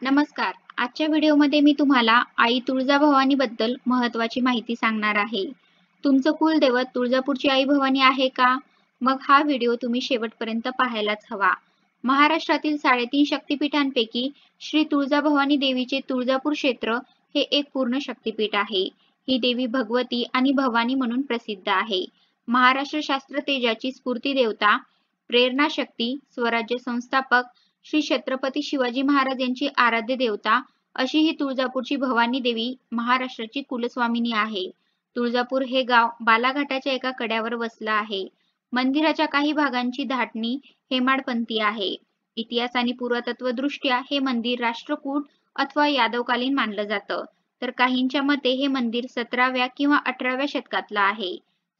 नमस्कार. आजच्या व्हिडिओमध्ये मी तुम्हाला आई तुळजाभवानी बद्दल महत्त्वाची माहिती सांगणार आहे. तुमचं कुलदैवत तुळजापूरची आई भवानी आहे का? मग हा व्हिडिओ तुम्ही शेवटपर्यंत पाहायलाच हवा. महाराष्ट्रातील 3.5 शक्तिपीठांपैकी श्री तुळजाभवानी देवीचे तुळजापूर क्षेत्र हे एक पूर्ण शक्तिपीठ आहे. ही देवी भगवती आणि भवानी म्हणून प्रसिद्ध आहे. महाराष्ट्र शास्त्र तेजाची स्फूर्ती देवता, प्रेरणा शक्ती, स्वराज्य संस्थापक श्री छत्रपती शिवाजी महाराज यांची आराध्य देवता अशी ही तुळजापूरची भवानी देवी महाराष्ट्राची कुलस्वामिनी आहे. तुळजापूर हे गाव बालाघाटाच्या एका कड्यावर वसलं आहे. मंदिराच्या काही भागांची धाटणी हेमाडपंथी आहे. इतिहास आणि पुरातत्वदृष्ट्या हे मंदिर राष्ट्रकूट अथवा यादवकालीन मानलं जातं, तर काहींच्या मते हे मंदिर 17व्या किंवा 18व्या शतकातलं आहे.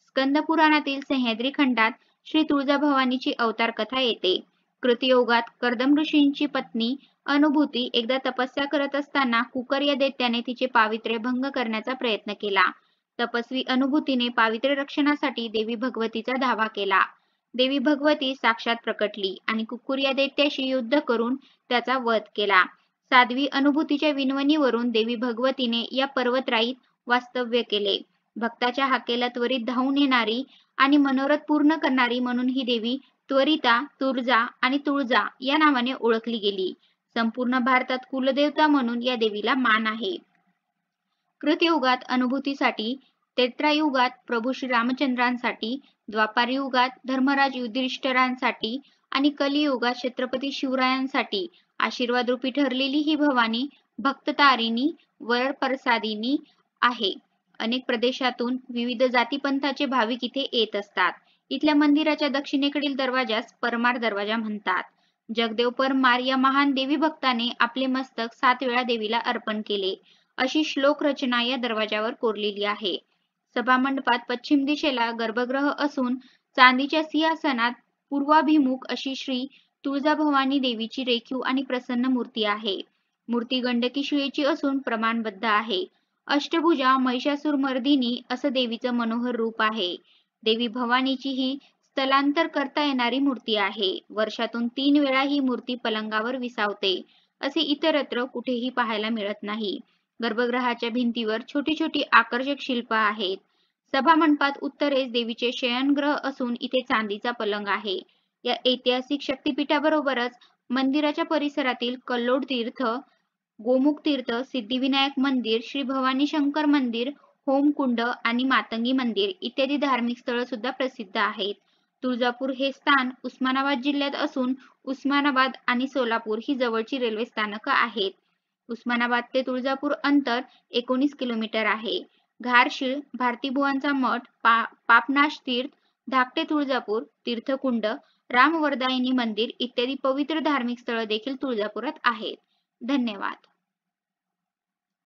स्कंद पुराणातील सह्याद्री खंडात श्री तुळजाभवानीची अवतार कथा येते. कृतयुगात कर्दम ऋषींची पत्नी अनुभूती एकदा तपस्या करत असताना कुकर या दैत्याने तिचे पावित्र्य भंग करण्याचा प्रयत्न केला. तपस्वी अनुभूतीने पावित्र्य रक्षणासाठी देवी भगवतीचा धावा केला. देवी भगवती साक्षात प्रकटली आणि कुकुर या दैत्याशी युद्ध करून त्याचा वध केला. साध्वी अनुभूतीच्या विनवणीवरून देवी भगवतीने या पर्वतराईत वास्तव्य केले. भक्ताच्या हाकेला त्वरित धावून येणारी आणि मनोरथ पूर्ण करणारी म्हणून ही देवी त्वरिता, तुळजा आणि तुळजा या नावाने ओळखली गेली. संपूर्ण भारतात कुलदेवता म्हणून या देवीला मान आहे. कृतयुगात अनुभूतीसाठी, त्रेतायुगात प्रभू श्री रामचंद्रांसाठी, द्वापार युगात धर्मराज युधिष्ठिरांसाठी आणि कलियुगात छत्रपती शिवरायांसाठी आशीर्वाद रूपी ठरलेली ही भवानी भक्ततारिणी, वरप्रसादिनी आहे. अनेक प्रदेशातून विविध जातीपंथाचे भाविक इथे येत असतात. इथल्या मंदिराच्या दक्षिणेकडील दरवाजास परमार दरवाजा म्हणतात. जगदेव परमार या महान देवी भक्ताने आपले मस्तक 7 वेळा देवीला अर्पण केले, अशी श्लोक रचना या दरवाजावर कोरलेली आहे. सभामंडपात पश्चिम दिशेला गर्भगृह असून चांदीच्या सिंहासनात पूर्वाभिमुख अशी श्री तुळजाभवानी देवीची रेखीव आणि प्रसन्न मूर्ती आहे. मूर्ती गंडकी शिळेची असून प्रमाणबद्ध आहे. अष्टभुजा महिषासुरमर्दिनी असं देवीचं मनोहर रूप आहे. देवी भवानीची ही स्थलांतर करता येणारी मूर्ती आहे. वर्षातून 3 वेळा ही मूर्ती पलंगावर विसावते, असे इतरत्र कुठेही पाहायला मिळत नाही. गर्भगृहाच्या भिंतीवर छोटी छोटी आकर्षक शिल्प आहेत. सभामंडपात उत्तरेस देवीचे शयनगृह असून इथे चांदीचा पलंग आहे. या ऐतिहासिक शक्तिपीठाबरोबरच मंदिराच्या परिसरातील कल्लोळ तीर्थ, गोमुख तीर्थ, सिद्धिविनायक मंदिर, श्री भवानी शंकर मंदिर, होमकुंड आणि मातंगी मंदिर इत्यादी धार्मिक स्थळ सुद्धा प्रसिद्ध आहेत. तुळजापूर हे स्थान उस्मानाबाद जिल्ह्यात असून उस्मानाबाद आणि सोलापूर ही जवळची रेल्वे स्थानकं आहेत. उस्मानाबाद ते तुळजापूर अंतर 19 किलोमीटर आहे. घारशीळ, भारतीबुवांचा मठ, पापनाश तीर्थ, धाकटे तुळजापूर, तीर्थकुंड, रामवरदायिनी मंदिर इत्यादी पवित्र धार्मिक स्थळ देखील तुळजापुरात आहेत. धन्यवाद.